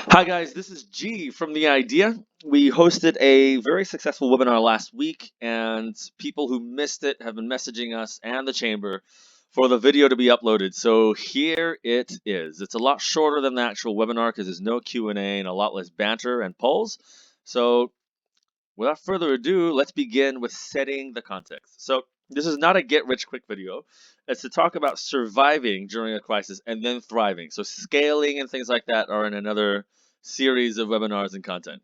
Hi guys, this is G from The Idea. We hosted a very successful webinar last week, and people who missed it have been messaging us and the chamber for the video to be uploaded. So here it is. It's a lot shorter than the actual webinar because there's no Q&A and a lot less banter and polls. So without further ado, let's begin with setting the context. So this is not a get-rich-quick video. It's to talk about surviving during a crisis and then thriving. So scaling and things like that are in another series of webinars and content.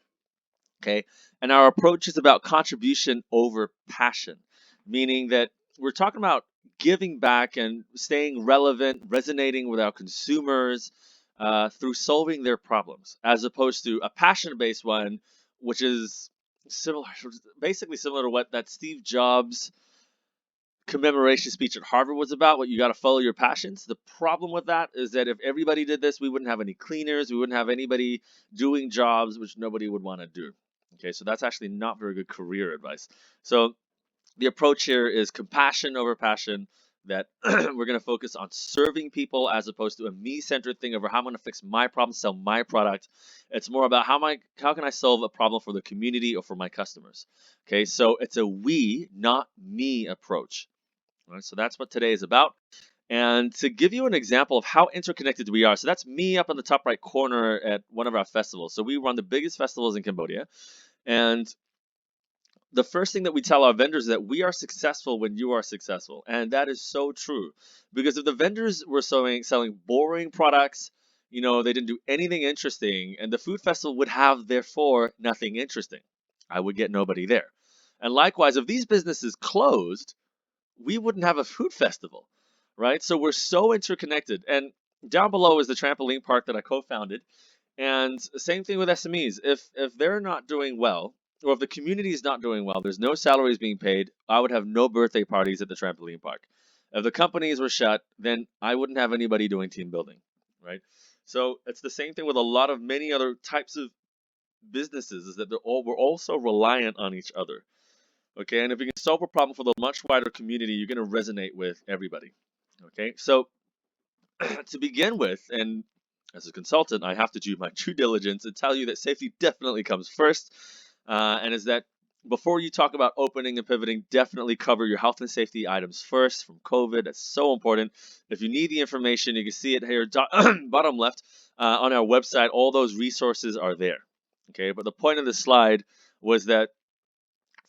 Okay, and our approach is about contribution over passion, meaning that we're talking about giving back and staying relevant, resonating with our consumers through solving their problems, as opposed to a passion-based one, which is similar, basically similar to what that Steve Jobs commemoration speech at Harvard was about, what you got to follow your passions. The problem with that is that if everybody did this, we wouldn't have any cleaners, we wouldn't have anybody doing jobs which nobody would want to do. Okay, so that's actually not very good career advice. So the approach here is compassion over passion, that we're going to focus on serving people as opposed to a me-centered thing over how I'm going to fix my problem, sell my product. It's more about how can I solve a problem for the community or for my customers. Okay, so it's a we, not me approach. All right, so that's what today is about. And to give you an example of how interconnected we are, so that's me up in the top right corner at one of our festivals. So we run the biggest festivals in Cambodia. And the first thing that we tell our vendors is that we are successful when you are successful. And that is so true. Because if the vendors were selling boring products, they didn't do anything interesting, and the food festival would have, therefore, nothing interesting. I would get nobody there. And likewise, if these businesses closed, we wouldn't have a food festival, right? So we're so interconnected. And down below is the trampoline park that I co-founded. And same thing with SMEs. If they're not doing well, or if the community is not doing well, there's no salaries being paid, I would have no birthday parties at the trampoline park. If the companies were shut, then I wouldn't have anybody doing team building, right? So it's the same thing with a lot of many other types of businesses, is that we're also reliant on each other. Okay, and if you can solve a problem for the much wider community, you're going to resonate with everybody. Okay, so to begin with, and as a consultant, I have to do my due diligence and tell you that safety definitely comes first, and is that before you talk about opening and pivoting, definitely cover your health and safety items first from COVID. That's so important. If you need the information, you can see it here, bottom left, on our website. All those resources are there. Okay, but the point of this slide was that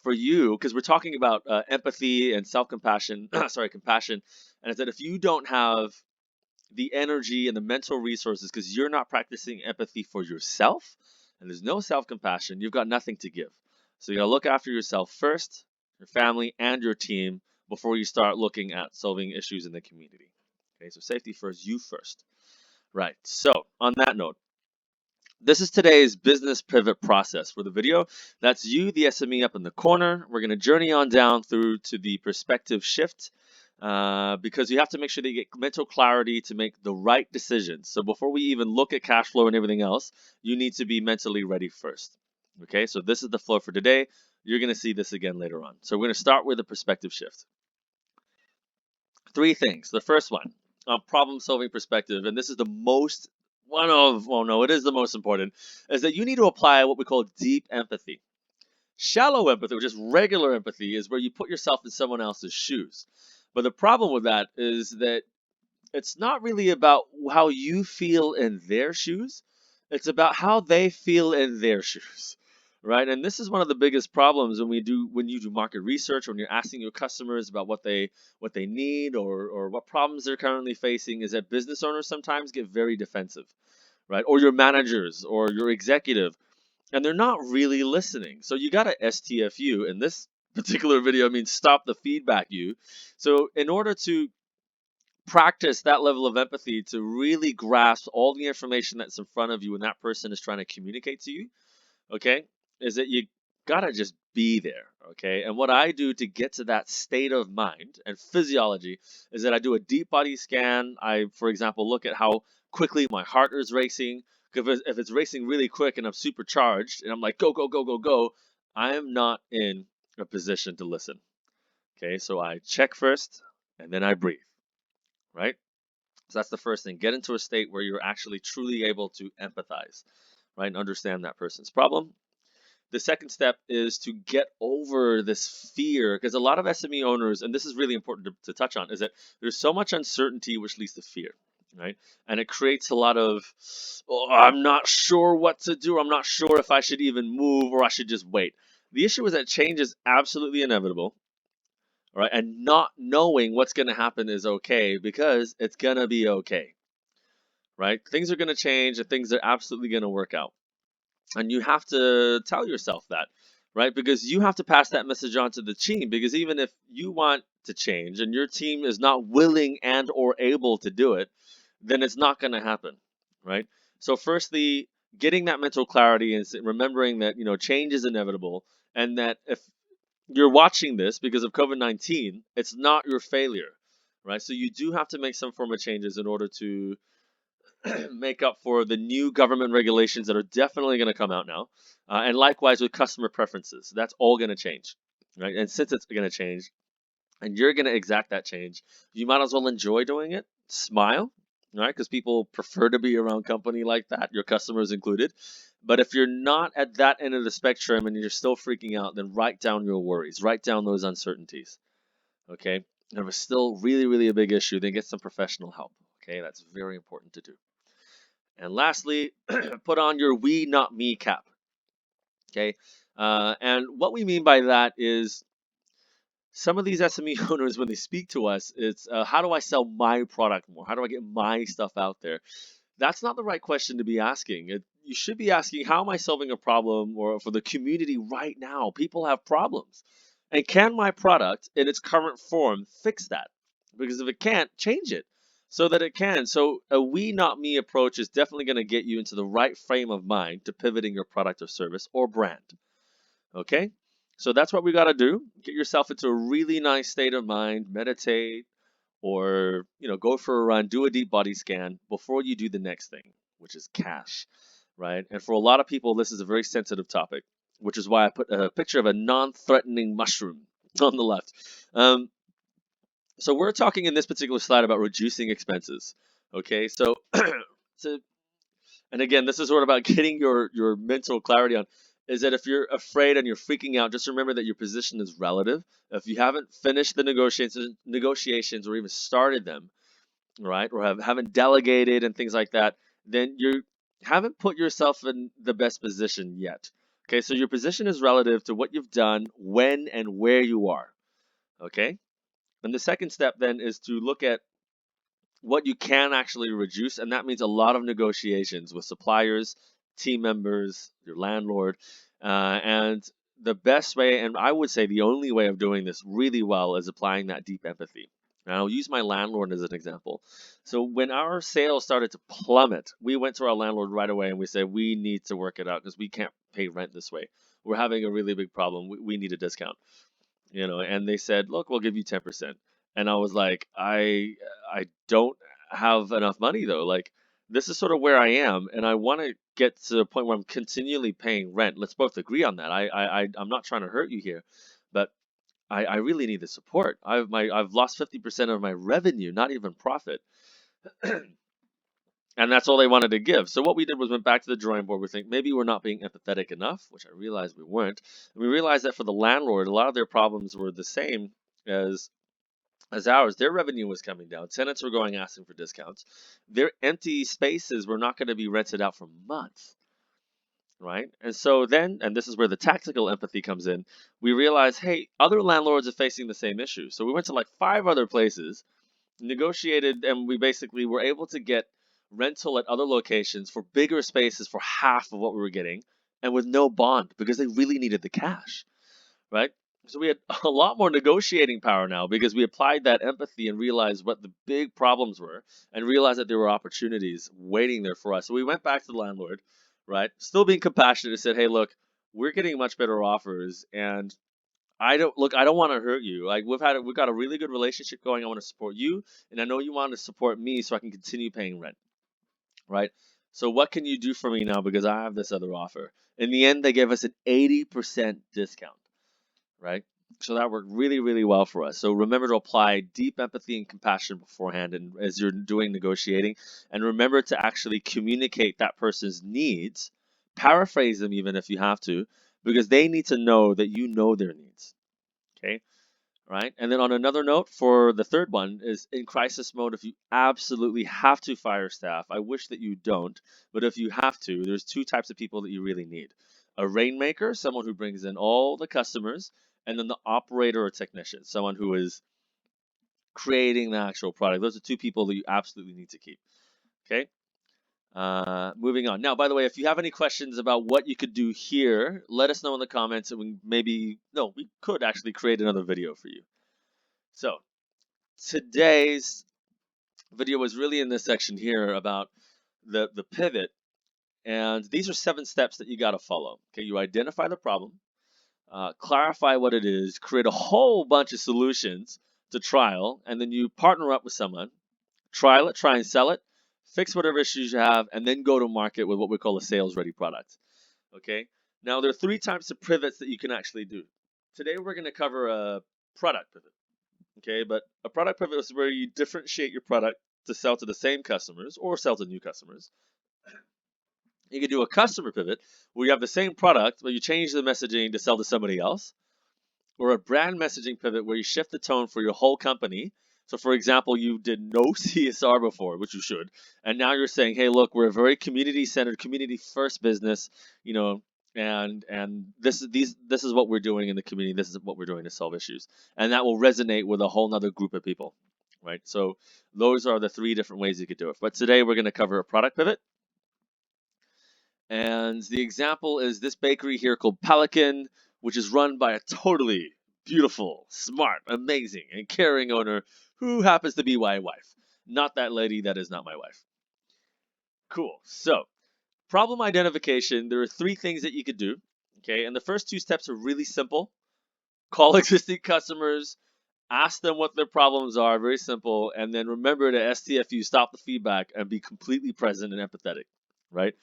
for you, because we're talking about empathy and self-compassion, sorry, compassion, and it's that if you don't have the energy and the mental resources because you're not practicing empathy for yourself and there's no self-compassion, you've got nothing to give. So you gotta look after yourself first, your family, and your team before you start looking at solving issues in the community. Okay, so safety first, you first. Right, so on that note, this is today's business pivot process for the video. That's you, the SME up in the corner. We're going to journey on down through to the perspective shift because you have to make sure that you get mental clarity to make the right decisions. So before we even look at cash flow and everything else, you need to be mentally ready first. Okay, so this is the flow for today. You're going to see this again later on. So we're going to start with a perspective shift. Three things. The first one, problem-solving perspective, and this is the most it is the most important, is that you need to apply what we call deep empathy. Shallow empathy, or just regular empathy, is where you put yourself in someone else's shoes. But the problem with that is that it's not really about how you feel in their shoes. It's about how they feel in their shoes, right? And this is one of the biggest problems when you do market research, when you're asking your customers about what they need or what problems they're currently facing, is that business owners sometimes get very defensive, right? Or your managers or your executive, and they're not really listening. So you got to STFU. In this particular video, means stop the feedback you. So in order to practice that level of empathy, to really grasp all the information that's in front of you when that person is trying to communicate to you, okay, is that you gotta just be there, okay? And what I do to get to that state of mind and physiology is that I do a deep body scan. I, for example, look at how quickly my heart is racing. Because if it's racing really quick and I'm supercharged and I'm like, go, go, go, go, go, I am not in a position to listen. Okay, so I check first and then I breathe, right? So that's the first thing. Get into a state where you're actually truly able to empathize. right? And understand that person's problem. The second step is to get over this fear, because a lot of SME owners, and this is really important to touch on, is that there's so much uncertainty which leads to fear, right? And it creates a lot of, oh, I'm not sure what to do. I'm not sure if I should even move or I should just wait. The issue is that change is absolutely inevitable, right? And not knowing what's going to happen is okay because it's going to be okay, right? Things are going to change and things are absolutely going to work out. And you have to tell yourself that, right? Because you have to pass that message on to the team. Because even if you want to change and your team is not willing and or able to do it, then it's not going to happen, right? So firstly, getting that mental clarity and remembering that, change is inevitable, and that if you're watching this because of COVID-19, it's not your failure, right? So you do have to make some form of changes in order to make up for the new government regulations that are definitely going to come out now. And likewise with customer preferences. That's all going to change, right? And since it's going to change and you're going to exact that change, you might as well enjoy doing it. Smile, right? Because people prefer to be around company like that, your customers included. But if you're not at that end of the spectrum and you're still freaking out, then write down your worries, write down those uncertainties, okay? And if it's still really, really a big issue, then get some professional help, okay? That's very important to do. And lastly, put on your we, not me cap. Okay. And what we mean by that is some of these SME owners, when they speak to us, it's how do I sell my product more? How do I get my stuff out there? That's not the right question to be asking. You should be asking, how am I solving a problem or for the community right now? People have problems. And can my product in its current form fix that? Because if it can't, change it so that it can. So a we, not me approach is definitely going to get you into the right frame of mind to pivoting your product or service or brand. Okay? So that's what we got to do. Get yourself into a really nice state of mind, meditate, or go for a run, do a deep body scan before you do the next thing, which is cash, right? And for a lot of people, this is a very sensitive topic, which is why I put a picture of a non-threatening mushroom on the left. So we're talking in this particular slide about reducing expenses. Okay, so and again, this is sort of about getting your mental clarity on is that if you're afraid and you're freaking out, just remember that your position is relative. If you haven't finished the negotiations or even started them, right, or haven't delegated and things like that, then you haven't put yourself in the best position yet. Okay, so your position is relative to what you've done, when and where you are. Okay, and the second step then is to look at what you can actually reduce, and that means a lot of negotiations with suppliers, team members, your landlord, and the best way, and I would say the only way of doing this really well, is applying that deep empathy. And I'll use my landlord as an example. So when our sales started to plummet, we went to our landlord right away and we said, we need to work it out because we can't pay rent this way. We're having a really big problem. We need a discount, and they said, look, we'll give you 10%. And I was like, I don't have enough money though. Like, this is sort of where I am, and I want to get to a point where I'm continually paying rent. Let's both agree on that. I'm not trying to hurt you here, but I really need the support. I've lost 50% of my revenue, not even profit. And that's all they wanted to give. So what we did was went back to the drawing board. We think maybe we're not being empathetic enough, which I realized we weren't. And we realized that for the landlord, a lot of their problems were the same as ours. Their revenue was coming down. Tenants were going asking for discounts. Their empty spaces were not going to be rented out for months, right? And so then, and this is where the tactical empathy comes in, we realized, hey, other landlords are facing the same issue. So we went to like 5 other places, negotiated, and we basically were able to get rental at other locations for bigger spaces for half of what we were getting, and with no bond because they really needed the cash, right? So we had a lot more negotiating power now because we applied that empathy and realized what the big problems were and realized that there were opportunities waiting there for us. So we went back to the landlord, right? Still being compassionate, and said, hey, look, we're getting much better offers, and I don't want to hurt you. Like, we've got a really good relationship going. I want to support you, and I know you want to support me so I can continue paying rent, right? So what can you do for me now because I have this other offer? In the end, they gave us an 80% discount, right? So that worked really, really well for us. So remember to apply deep empathy and compassion beforehand and as you're doing negotiating, and remember to actually communicate that person's needs Paraphrase them even if you have to, because they need to know that you know their needs. Okay, right? And then on another note, for the third one is in crisis mode, if you absolutely have to fire staff, I wish that you don't, but if you have to, there's two types of people that you really need. A rainmaker, someone who brings in all the customers, and then the operator or technician, someone who is creating the actual product. Those are two people that you absolutely need to keep. Okay. Moving on. Now, by the way, if you have any questions about what you could do here, let us know in the comments, and we could actually create another video for you. So today's video was really in this section here about the pivot, and these are 7 steps that you got to follow. Okay, you identify the problem, clarify what it is, create a whole bunch of solutions to trial, and then you partner up with someone, trial it, try and sell it, fix whatever issues you have, and then go to market with what we call a sales-ready product. Okay. Now there are 3 types of pivots that you can actually do. Today we're going to cover a product pivot. Okay, but a product pivot is where you differentiate your product to sell to the same customers or sell to new customers. You can do a customer pivot where you have the same product, but you change the messaging to sell to somebody else, or a brand messaging pivot where you shift the tone for your whole company. So, for example, you did no CSR before, which you should, and now you're saying, "Hey, look, we're a very community-centered, community-first business, and this is what we're doing in the community. This is what we're doing to solve issues," and that will resonate with a whole nother group of people, right? So, those are the 3 different ways you could do it. But today we're going to cover a product pivot. And the example is this bakery here called Pelican, which is run by a totally beautiful, smart, amazing, and caring owner who happens to be my wife. Not that lady, that is not my wife. Cool. So, problem identification, there are 3 things that you could do. Okay, and the first 2 steps are really simple. Call existing customers, ask them what their problems are, very simple, and then remember to STFU, stop the feedback, and be completely present and empathetic, right?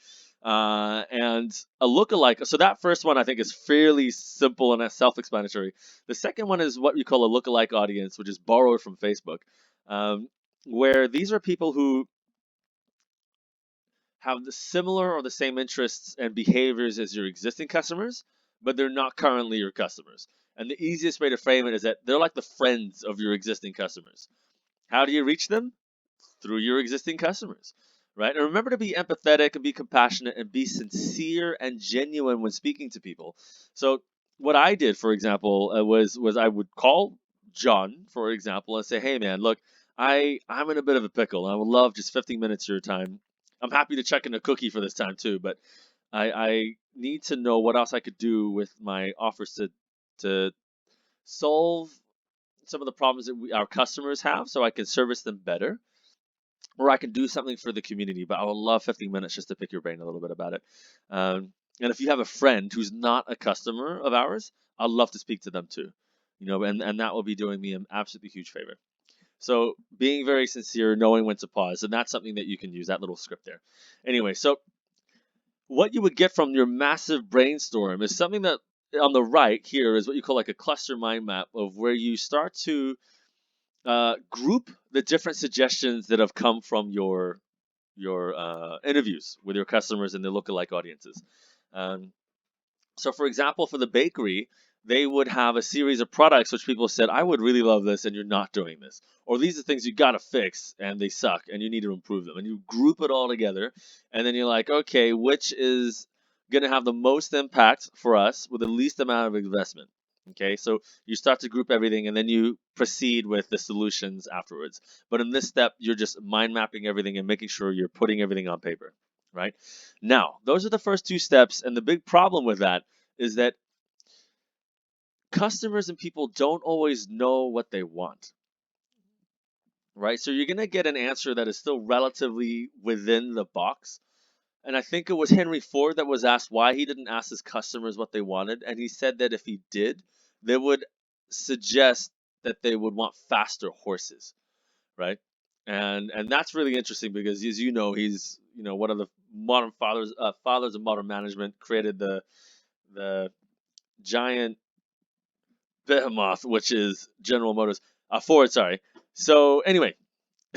And a lookalike. So that first one I think is fairly simple and self-explanatory. The second one is what you call a lookalike audience, which is borrowed from Facebook, where these are people who have the similar or the same interests and behaviors as your existing customers, but they're not currently your customers. And the easiest way to frame it is that they're like the friends of your existing customers. How do you reach them? Through your existing customers, right? And remember to be empathetic and be compassionate and be sincere and genuine when speaking to people. So what I did, for example, was I would call John, for example, and say, "Hey, man, look, I'm in a bit of a pickle. I would love just 15 minutes of your time. I'm happy to check in a cookie for this time too, but I need to know what else I could do with my offers to solve some of the problems that our customers have, so I can service them better, or I can do something for the community. But I would love 15 minutes just to pick your brain a little bit about it. And if you have a friend who's not a customer of ours, I'd love to speak to them too. And that will be doing me an absolutely huge favor. So being very sincere, knowing when to pause, and that's something that you can use, that little script there. Anyway, so what you would get from your massive brainstorm is something that on the right here is what you call like a cluster mind map of where you start to group the different suggestions that have come from your interviews with your customers and their lookalike audiences. So, for example, for the bakery, they would have a series of products which people said, "I would really love this, and you're not doing this," or "These are things you got to fix, and they suck, and you need to improve them." And you group it all together, and then you're like, "Okay, which is going to have the most impact for us with the least amount of investment?" Okay, so you start to group everything, and then you proceed with the solutions afterwards. But in this step, you're just mind mapping everything and making sure you're putting everything on paper, right? Now, those are the first 2 steps, and the big problem with that is that customers and people don't always know what they want, right? So you're going to get an answer that is still relatively within the box. And I think it was Henry Ford that was asked why he didn't ask his customers what they wanted. And he said that if he did, they would suggest that they would want faster horses, right? And that's really interesting because, as you know, he's one of the modern fathers of modern management, created the giant behemoth, which is General Motors, Ford. Sorry. So anyway,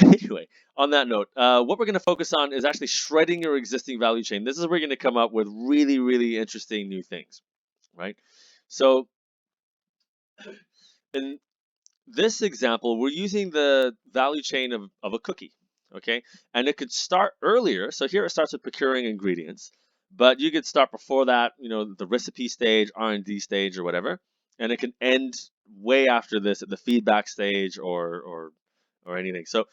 Anyway, on that note, what we're going to focus on is actually shredding your existing value chain. This is where we're going to come up with really, really interesting new things, right? So in this example, we're using the value chain of a cookie, okay? And it could start earlier. So here it starts with procuring ingredients, but you could start before that, the recipe stage, R&D stage, or whatever, and it can end way after this at the feedback stage or anything. So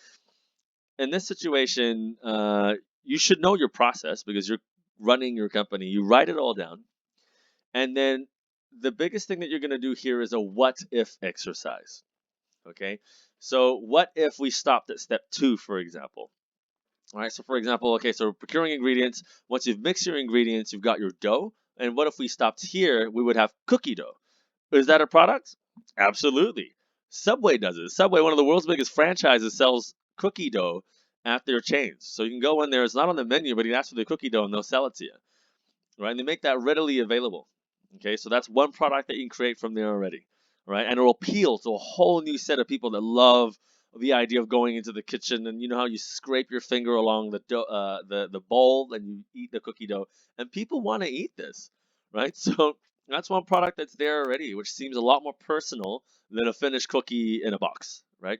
in this situation, you should know your process because you're running your company. You write it all down, and then the biggest thing that you're going to do here is a what if exercise. Okay, so what if we stopped at step 2, for example? All right, so for example, okay, so procuring ingredients. Once you've mixed your ingredients, you've got your dough. And what if we stopped here? We would have cookie dough. Is that a product? Absolutely. Subway does it. Subway, one of the world's biggest franchises, sells cookie dough at their chains. So you can go in there. It's not on the menu, but you can ask for the cookie dough and they'll sell it to you. Right? And they make that readily available. Okay, so that's one product that you can create from there already. Right? And it'll appeal to a whole new set of people that love the idea of going into the kitchen, and you know how you scrape your finger along the dough, the bowl and you eat the cookie dough, and people want to eat this, right? So that's one product that's there already, which seems a lot more personal than a finished cookie in a box, right?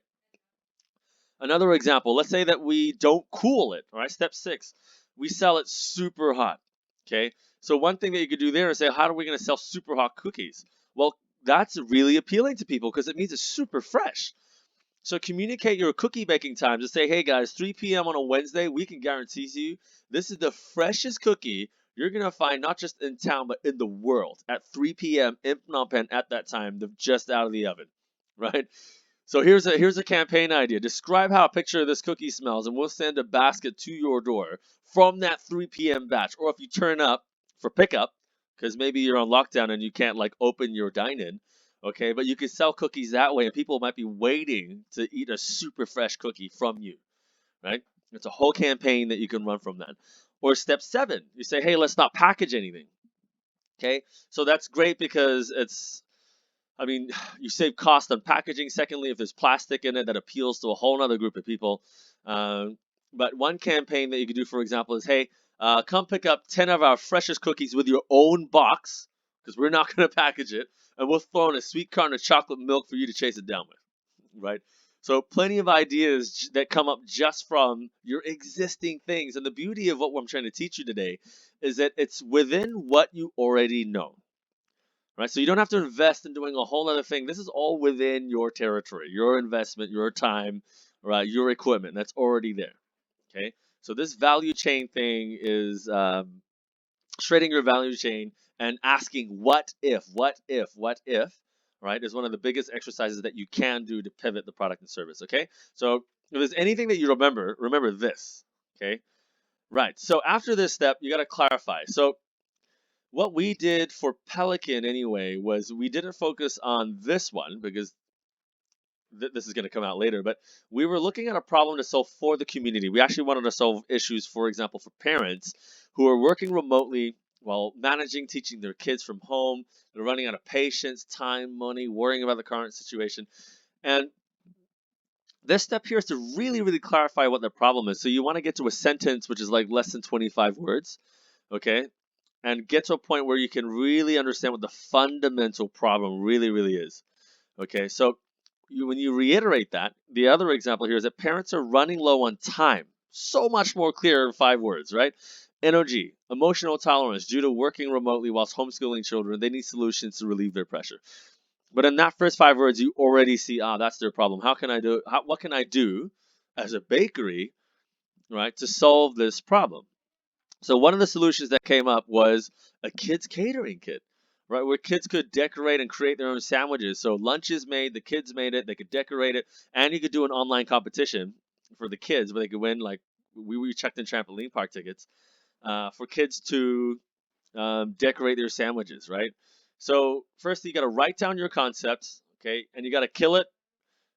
Another example, let's say that we don't cool it, all right? Step 6, we sell it super hot, okay? So one thing that you could do there is say, how are we going to sell super hot cookies? Well, that's really appealing to people because it means it's super fresh. So communicate your cookie baking times and say, hey guys, 3 p.m. on a Wednesday, we can guarantee you this is the freshest cookie you're going to find not just in town, but in the world at 3 p.m. in Phnom Penh at that time. They're just out of the oven, right? So here's a campaign idea. Describe how a picture of this cookie smells, and we'll send a basket to your door from that 3 p.m. batch. Or if you turn up for pickup, because maybe you're on lockdown and you can't like open your dine-in, okay? But you can sell cookies that way, and people might be waiting to eat a super fresh cookie from you, right? It's a whole campaign that you can run from that. Or step 7, you say, hey, let's not package anything, okay? So that's great because you save cost on packaging. Secondly, if there's plastic in it, that appeals to a whole other group of people. But one campaign that you could do, for example, is, hey, come pick up 10 of our freshest cookies with your own box, because we're not going to package it, and we'll throw in a sweet carton of chocolate milk for you to chase it down with, right? So plenty of ideas that come up just from your existing things. And the beauty of what I'm trying to teach you today is that it's within what you already know. Right, so you don't have to invest in doing a whole other thing. This is all within your territory, your investment, your time, right? Your equipment that's already there. Okay, so this value chain thing is shredding your value chain and asking what if, right? Is one of the biggest exercises that you can do to pivot the product and service. Okay, so if there's anything that you remember this. Okay, right. So after this step, you got to clarify. So what we did for Pelican anyway was we didn't focus on this one because this is going to come out later, but we were looking at a problem to solve for the community. We actually wanted to solve issues, for example, for parents who are working remotely while managing teaching their kids from home. They're running out of patience, time, money, worrying about the current situation. And this step here is to really, really clarify what the problem is. So you want to get to a sentence which is like less than 25 words, okay? And get to a point where you can really understand what the fundamental problem really, really is. Okay, so when you reiterate that, the other example here is that parents are running low on time. So much more clear in 5 words, right? Energy, emotional tolerance due to working remotely whilst homeschooling children. They need solutions to relieve their pressure. But in that first 5 words, you already see, that's their problem. What can I do as a bakery, right, to solve this problem? So one of the solutions that came up was a kids catering kit, right? Where kids could decorate and create their own sandwiches. So lunch is made, the kids made it, they could decorate it, and you could do an online competition for the kids where they could win, like we checked in trampoline park tickets for kids to decorate their sandwiches, right? So first you got to write down your concepts, okay, and you got to kill it.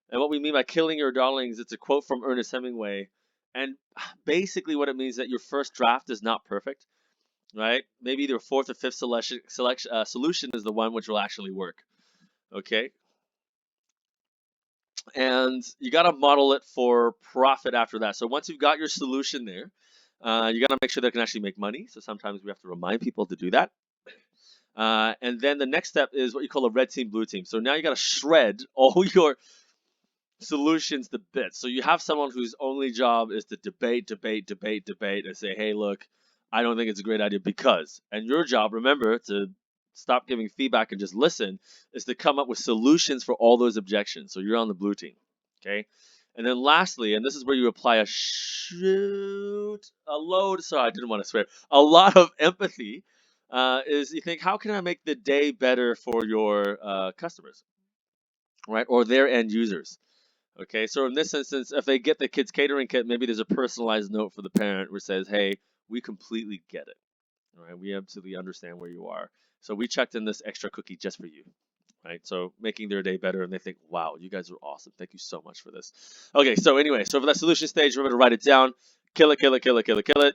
And what we mean by killing your darlings, it's a quote from Ernest Hemingway. And basically what it means is that your first draft is not perfect, right? Maybe the 4th or 5th solution is the one which will actually work, okay? and you got to model it for profit after that. So once you've got your solution there, you got to make sure they can actually make money. So sometimes we have to remind people to do that. And then the next step is what you call a red team, blue team. So now you got to shred all your solutions to bits. So you have someone whose only job is to debate, and say, hey, look, I don't think it's a great idea because. And your job, remember, to stop giving feedback and just listen, is to come up with solutions for all those objections. So you're on the blue team. Okay. And then lastly, and this is where you apply a load, sorry, I didn't want to swear, a lot of empathy, is you think, how can I make the day better for your customers, right? Or their end users. Okay, so in this instance, if they get the kids catering kit, maybe there's a personalized note for the parent which says, "Hey, we completely get it. All right, we absolutely understand where you are. So we checked in this extra cookie just for you." Right, so making their day better, and they think, "Wow, you guys are awesome. Thank you so much for this." Okay, so anyway, so for that solution stage, remember to write it down, kill it, kill it, kill it, kill it, kill it.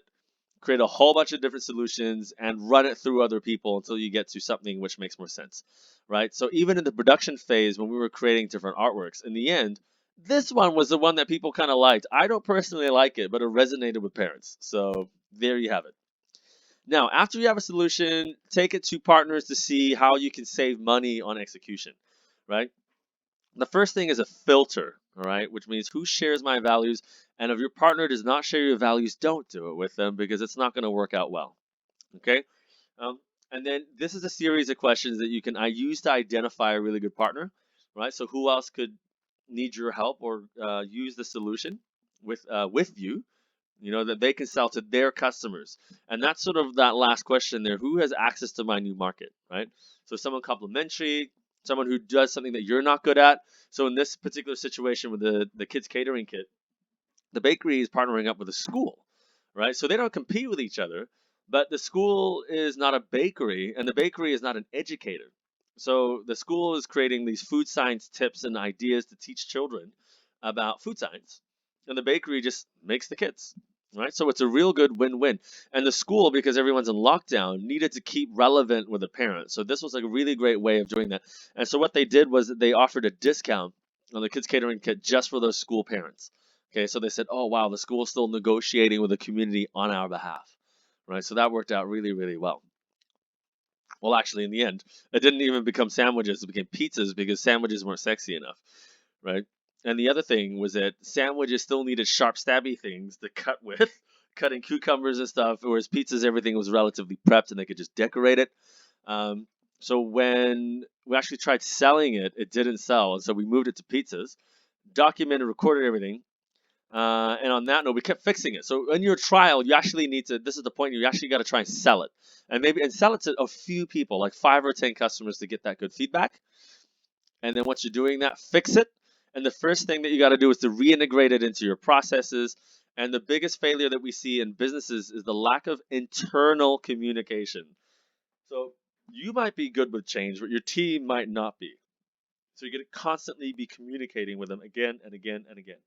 Create a whole bunch of different solutions and run it through other people until you get to something which makes more sense, right? So even in the production phase, when we were creating different artworks, in the end, this one was the one that people kind of liked. I don't personally like it, but it resonated with parents. So there you have it. Now, after you have a solution, take it to partners to see how you can save money on execution, right? The first thing is a filter, all right, which means who shares my values. And if your partner does not share your values, don't do it with them because it's not going to work out well. Okay. Um, and then this is a series of questions that I use to identify a really good partner, right? So who else could need your help or use the solution with you, that they can sell to their customers. And that's sort of that last question there. Who has access to my new market, right? So someone complementary, someone who does something that you're not good at. So in this particular situation with the kids catering kit, the bakery is partnering up with a school, right? So they don't compete with each other, but the school is not a bakery and the bakery is not an educator. So the school is creating these food science tips and ideas to teach children about food science, and the bakery just makes the kits, right? So it's a real good win-win. And the school, because everyone's in lockdown, needed to keep relevant with the parents. So this was like a really great way of doing that. And so what they did was that they offered a discount on the kids catering kit just for those school parents. Okay, so they said, oh, wow, the school's still negotiating with the community on our behalf, right? So that worked out really, really well. Well, actually, in the end, it didn't even become sandwiches, it became pizzas because sandwiches weren't sexy enough, right? And the other thing was that sandwiches still needed sharp, stabby things to cut with, cutting cucumbers and stuff, whereas pizzas, everything was relatively prepped and they could just decorate it. So when we actually tried selling it, it didn't sell. And so we moved it to pizzas, documented, recorded everything, and on that note, we kept fixing it. So in your trial, you actually need to. This is the point. You actually got to try and sell it, and sell it to a few people, like 5 or 10 customers, to get that good feedback. And then once you're doing that, fix it. And the first thing that you got to do is to reintegrate it into your processes. And the biggest failure that we see in businesses is the lack of internal communication. So you might be good with change, but your team might not be. So you're going to constantly be communicating with them again and again and again.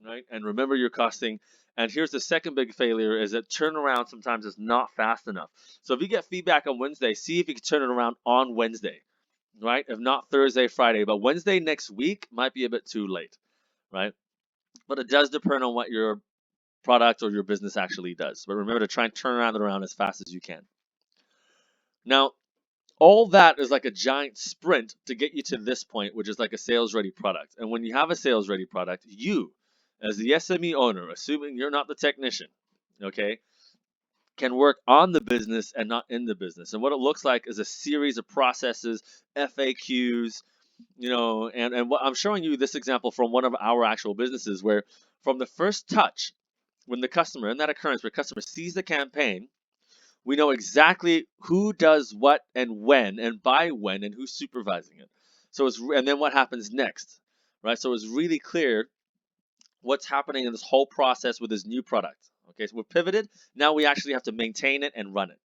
Right? And remember your costing. And here's the second big failure is that turnaround sometimes is not fast enough. So if you get feedback on Wednesday, see if you can turn it around on Wednesday, right? If not Thursday, Friday, but Wednesday next week might be a bit too late, right? But it does depend on what your product or your business actually does. But remember to try and turn around as fast as you can. Now, all that is like a giant sprint to get you to this point, which is like a sales ready product. And when you have a sales ready product, you, as the SME owner, assuming you're not the technician, okay, can work on the business and not in the business. And what it looks like is a series of processes, FAQs, and what I'm showing you this example from one of our actual businesses where from the first touch, when the customer, in that occurrence where customer sees the campaign, we know exactly who does what and when and by when and who's supervising it. And then what happens next, right? So it's really clear what's happening in this whole process with this new product. Okay, so we're pivoted. Now we actually have to maintain it and run it,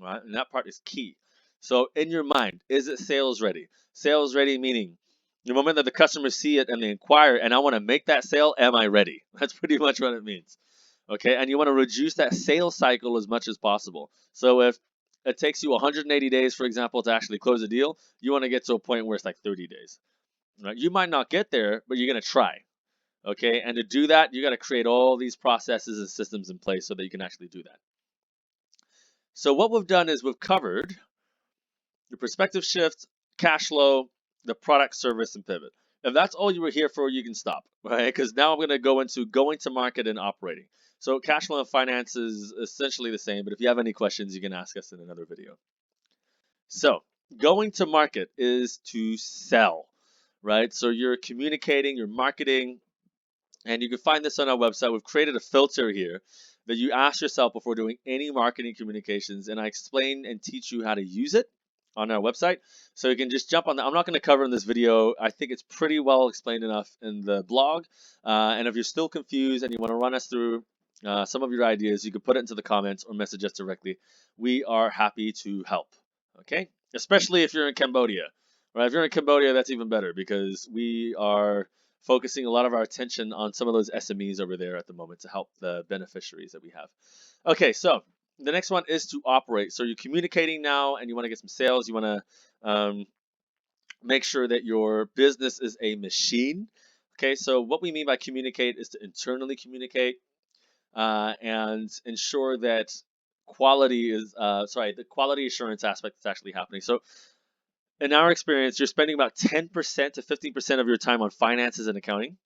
right? And that part is key. So in your mind, is it sales ready? Sales ready meaning the moment that the customers see it and they inquire, and I want to make that sale, am I ready? That's pretty much what it means. Okay, and you want to reduce that sales cycle as much as possible. So if it takes you 180 days, for example, to actually close a deal, you want to get to a point where it's like 30 days. Right? You might not get there, but you're going to try. Okay, and to do that, you got to create all these processes and systems in place so that you can actually do that. So what we've done is we've covered the perspective shift, cash flow, the product, service, and pivot. If that's all you were here for, you can stop, right? Because now I'm going to go into going to market and operating. So cash flow and finance is essentially the same, but if you have any questions, you can ask us in another video. So going to market is to sell, right? So you're communicating, you're marketing, and you can find this on our website. We've created a filter here that you ask yourself before doing any marketing communications, and I explain and teach you how to use it on our website. So you can just jump on that. I'm not going to cover in this video. I think it's pretty well explained enough in the blog. And if you're still confused and you want to run us through some of your ideas, you can put it into the comments or message us directly. We are happy to help. Okay? Especially if you're in Cambodia. Right? If you're in Cambodia, that's even better because we are focusing a lot of our attention on some of those SMEs over there at the moment to help the beneficiaries that we have. Okay, so the next one is to operate. So you're communicating now and you want to get some sales. You want to make sure that your business is a machine. Okay, so what we mean by communicate is to internally communicate and ensure that quality is, the quality assurance aspect is actually happening. So in our experience, you're spending about 10% to 15% of your time on finances and accounting.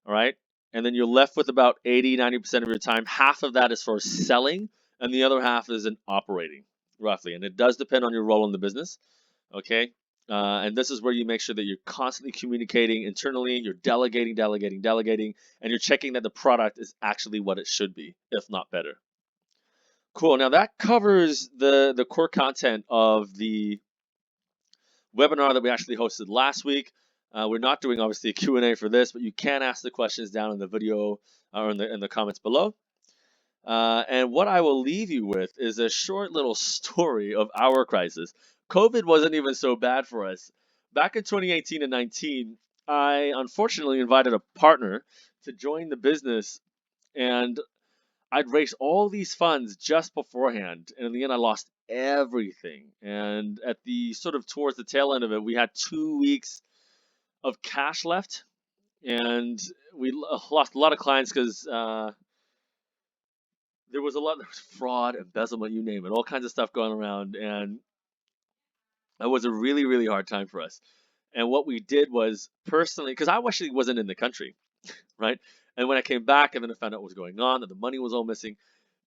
All right. And then you're left with about 80-90% of your time. Half of that is for selling, and the other half is in operating, roughly. And it does depend on your role in the business. Okay. And this is where you make sure that you're constantly communicating internally, you're delegating, and you're checking that the product is actually what it should be, if not better. Cool. Now that covers the core content of the webinar that we actually hosted last week. We're not doing obviously a Q&A for this, but you can ask the questions down in the video or in the comments below. And what I will leave you with is a short little story of our crisis. COVID wasn't even so bad for us. Back in 2018 and 19, I unfortunately invited a partner to join the business, and I'd raised all these funds just beforehand, and in the end, I lost everything. And at the sort of towards the tail end of it, we had 2 weeks of cash left, and we lost a lot of clients because there was fraud, embezzlement, you name it, all kinds of stuff going around, and it was a really, really hard time for us. And what we did was personally, because I actually wasn't in the country, right? And when I came back, and then I found out what was going on, that the money was all missing.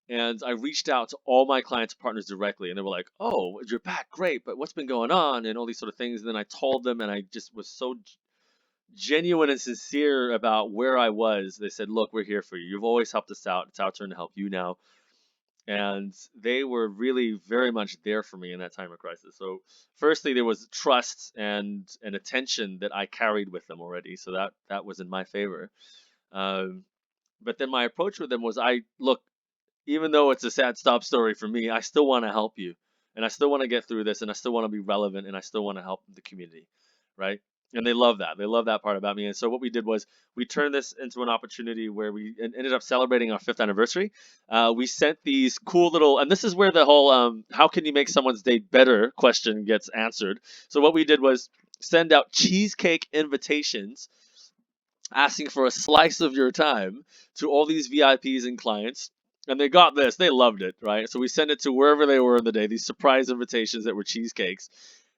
And I reached out to all my clients and partners directly, and they were like, "Oh, you're back, great, but what's been going on?" and all these sort of things. And then I told them, and I just was so genuine and sincere about where I was. They said, "Look, we're here for you. You've always helped us out. It's our turn to help you now." And they were really very much there for me in that time of crisis. So, firstly, there was trust and attention that I carried with them already, so that was in my favor. But then my approach with them was, look, even though it's a sad stop story for me, I still want to help you, and I still want to get through this, and I still want to be relevant, and I still want to help the community, right? And they love that. They love that part about me. And so what we did was we turned this into an opportunity where we ended up celebrating our 5th anniversary. We sent these cool little, and this is where the whole how can you make someone's day better question gets answered. So what we did was send out cheesecake invitations asking for a slice of your time to all these VIPs and clients. And they got this. They loved it, right? So we sent it to wherever they were in the day, these surprise invitations that were cheesecakes.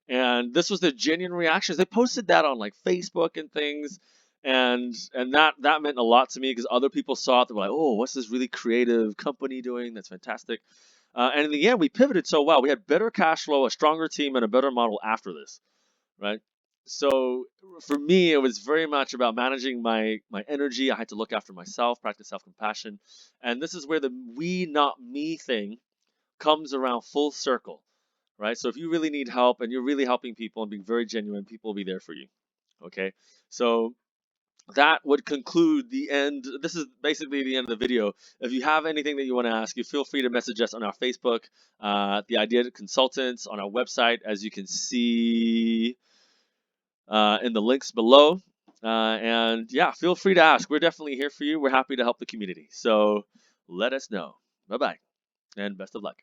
And this was the genuine reactions. They posted that on like Facebook and things. And that meant a lot to me because other people saw it. They were like, "Oh, what's this really creative company doing? That's fantastic." And in the end, we pivoted so well. We had better cash flow, a stronger team, and a better model after this, right? So for me, it was very much about managing my energy. I had to look after myself, practice self-compassion. And this is where the we, not me thing comes around full circle, right? So if you really need help and you're really helping people and being very genuine, people will be there for you, okay? So that would conclude the end. This is basically the end of the video. If you have anything that you want to ask, you feel free to message us on our Facebook, the Idea Consultants, on our website, as you can see in the links below. And yeah, feel free to ask. We're definitely here for you. We're happy to help the community. So let us know. Bye-bye, and best of luck.